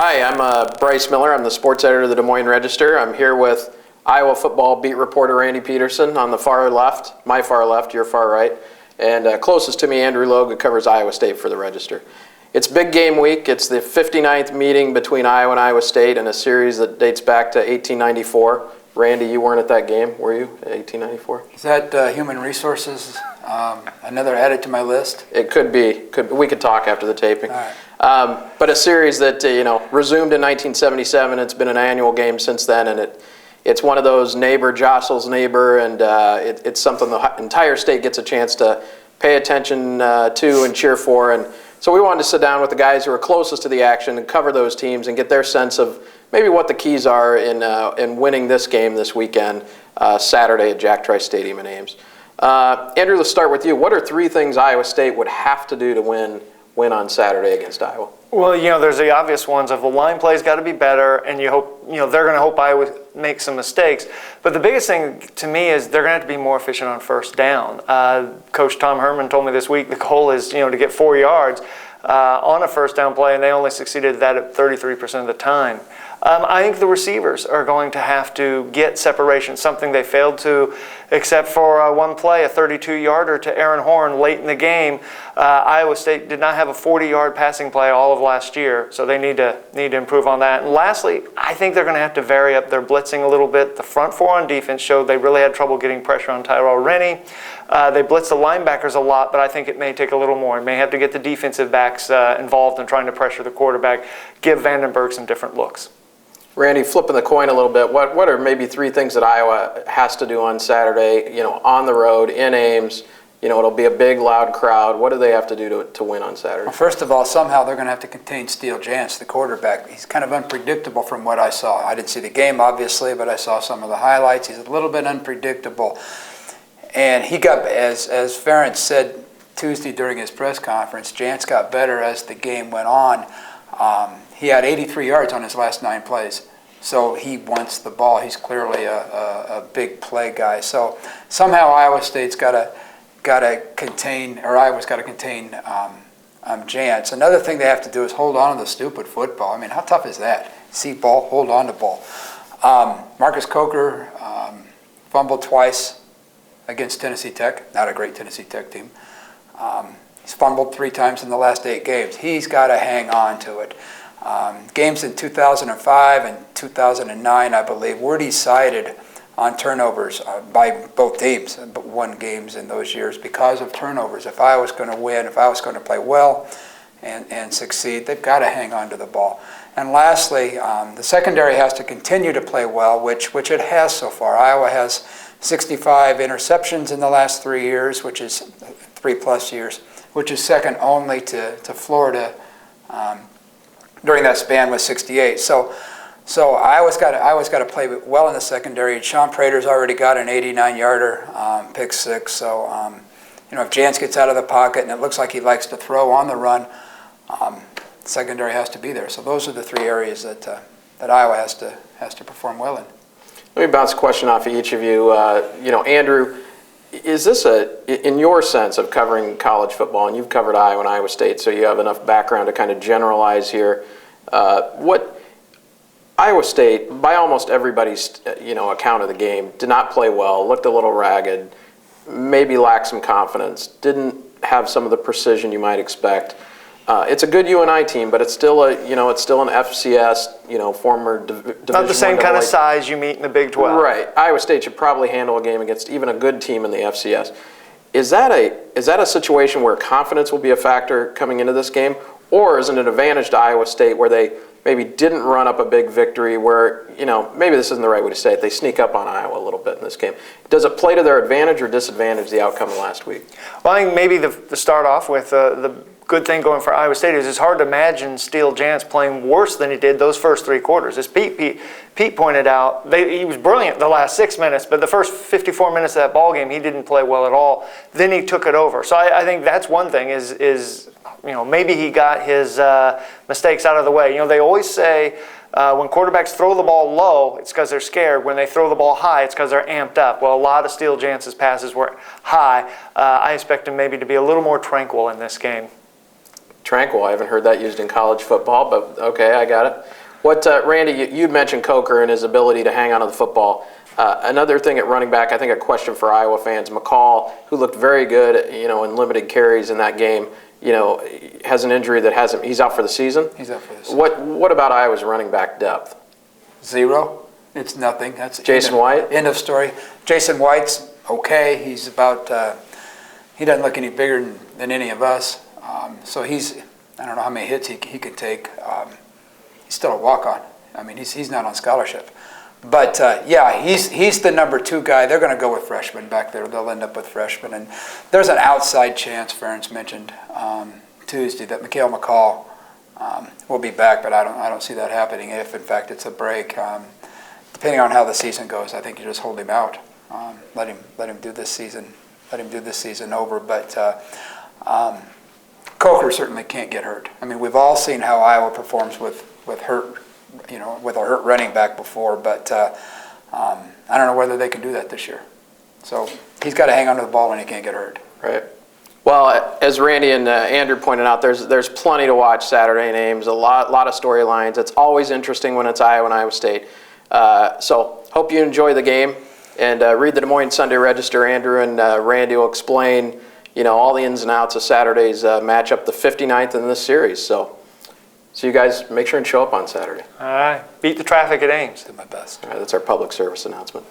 Hi, I'm Bryce Miller. I'm the sports editor of the Des Moines Register. I'm here with Iowa football beat reporter Randy Peterson on the far left, my far left, your far right, and closest to me, Andrew Logue, who covers Iowa State for the Register. It's big game week. It's the 59th meeting between Iowa and Iowa State in a series that dates back to 1894. Randy, you weren't at that game, were you, 1894? Is that human resources, another added to my list? It could be. We could talk after the taping. All right. But a series that resumed in 1977. It's been an annual game since then, and it's one of those neighbor jostles neighbor, and it's something the entire state gets a chance to pay attention to and cheer for. And so we wanted to sit down with the guys who are closest to the action and cover those teams and get their sense of maybe what the keys are in winning this game this weekend, Saturday at Jack Trice Stadium in Ames. Andrew, let's start with you. What are three things Iowa State would have to do to win on Saturday against Iowa? Well, there's the obvious ones of the line play's got to be better, and you hope, they're going to hope Iowa makes some mistakes. But the biggest thing to me is they're going to have to be more efficient on first down. Coach Tom Herman told me this week the goal is, to get 4 yards on a first down play, and they only succeeded at that at 33% of the time. I think the receivers are going to have to get separation, something they failed to, except for one play, a 32-yarder to Aaron Horn late in the game. Iowa State did not have a 40-yard passing play all of last year, so they need to improve on that. And lastly, I think they're going to have to vary up their blitzing a little bit. The front four on defense showed they really had trouble getting pressure on Tyrell Rennie. They blitz the linebackers a lot, but I think it may take a little more. It may have to get the defensive backs involved in trying to pressure the quarterback, give Vandenberg some different looks. Randy, flipping the coin a little bit, what are maybe three things that Iowa has to do on Saturday, on the road, in Ames? It'll be a big, loud crowd. What do they have to do to win on Saturday? Well, first of all, somehow they're going to have to contain Steele Jantz, the quarterback. He's kind of unpredictable from what I saw. I didn't see the game, obviously, but I saw some of the highlights. He's a little bit unpredictable. And he got, as Ferentz said Tuesday during his press conference, Jantz got better as the game went on. He had 83 yards on his last 9 plays. So he wants the ball. He's clearly a big play guy. So somehow Iowa State's got to contain, or Iowa's got to contain Jantz. Another thing they have to do is hold on to the stupid football. I mean, how tough is that? See ball, hold on to ball. Marcus Coker fumbled twice against Tennessee Tech. Not a great Tennessee Tech team. He's fumbled 3 times in the last 8 games. He's got to hang on to it. Games in 2005 and 2009, I believe, were decided on turnovers by both teams, but won games in those years because of turnovers. If I was going to win, if I was going to play well and succeed, they've got to hang on to the ball. And lastly, the secondary has to continue to play well, which it has so far. Iowa has 65 interceptions in the last 3 years, which is 3+ years, which is second only to Florida during that span with 68. So Iowa's got to play well in the secondary. Sean Prater's already got an 89-yarder, pick 6. So if Jantz gets out of the pocket and it looks like he likes to throw on the run, secondary has to be there. So those are the 3 areas that Iowa has to perform well in. Let me bounce a question off of each of you. Andrew, is this in your sense of covering college football, and you've covered Iowa and Iowa State, so you have enough background to kind of generalize here, what Iowa State, by almost everybody's account of the game, did not play well, looked a little ragged, maybe lacked some confidence, didn't have some of the precision you might expect. It's a good UNI team, but it's still an FCS, former Division Not the same I kind of size you meet in the Big 12. Right. Iowa State should probably handle a game against even a good team in the FCS. Is that a situation where confidence will be a factor coming into this game, or is it an advantage to Iowa State where they maybe didn't run up a big victory, where maybe this isn't the right way to say it, they sneak up on Iowa a little bit in this game? Does it play to their advantage or disadvantage the outcome of last week? Well, I think maybe to start off with the good thing going for Iowa State is it's hard to imagine Steele Jantz playing worse than he did those first 3 quarters. As Pete pointed out, he was brilliant the last 6 minutes, but the first 54 minutes of that ball game, he didn't play well at all. Then he took it over. So I think that's one thing is maybe he got his mistakes out of the way. They always say when quarterbacks throw the ball low, it's because they're scared. When they throw the ball high, it's because they're amped up. Well, a lot of Steele Jantz's passes were high. I expect him maybe to be a little more tranquil in this game. Tranquil. I haven't heard that used in college football, but okay, I got it. What, Randy, you'd mentioned Coker and his ability to hang on to the football. Another thing at running back, I think a question for Iowa fans, McCall, who looked very good, in limited carries in that game, has an injury that hasn't, he's out for the season? He's out for the season. What about Iowa's running back depth? Zero. It's nothing. That's Jason White? End of story. Jason White's okay. He's about, he doesn't look any bigger than any of us. So I don't know how many hits he could take. He's still a walk-on. I mean, he's not on scholarship. But, yeah, he's the number 2 guy. They're going to go with freshmen back there. They'll end up with freshmen. And there's an outside chance, Ferentz mentioned Tuesday, that Mikhail McCall will be back, but I don't see that happening if, in fact, it's a break. Depending on how the season goes, I think you just hold him out. Let him do this season. Let him do this season over. But Coker certainly can't get hurt. I mean, we've all seen how Iowa performs with hurt, with a hurt running back before, but I don't know whether they can do that this year. So he's got to hang onto the ball when he can't get hurt. Right. Well, as Randy and Andrew pointed out, there's plenty to watch Saturday in Ames. A lot of storylines. It's always interesting when it's Iowa and Iowa State. So hope you enjoy the game and read the Des Moines Sunday Register. Andrew and Randy will explain, all the ins and outs of Saturday's matchup, the 59th in this series. So you guys make sure and show up on Saturday. All right. Beat the traffic at Ames. Do my best. All right, that's our public service announcement.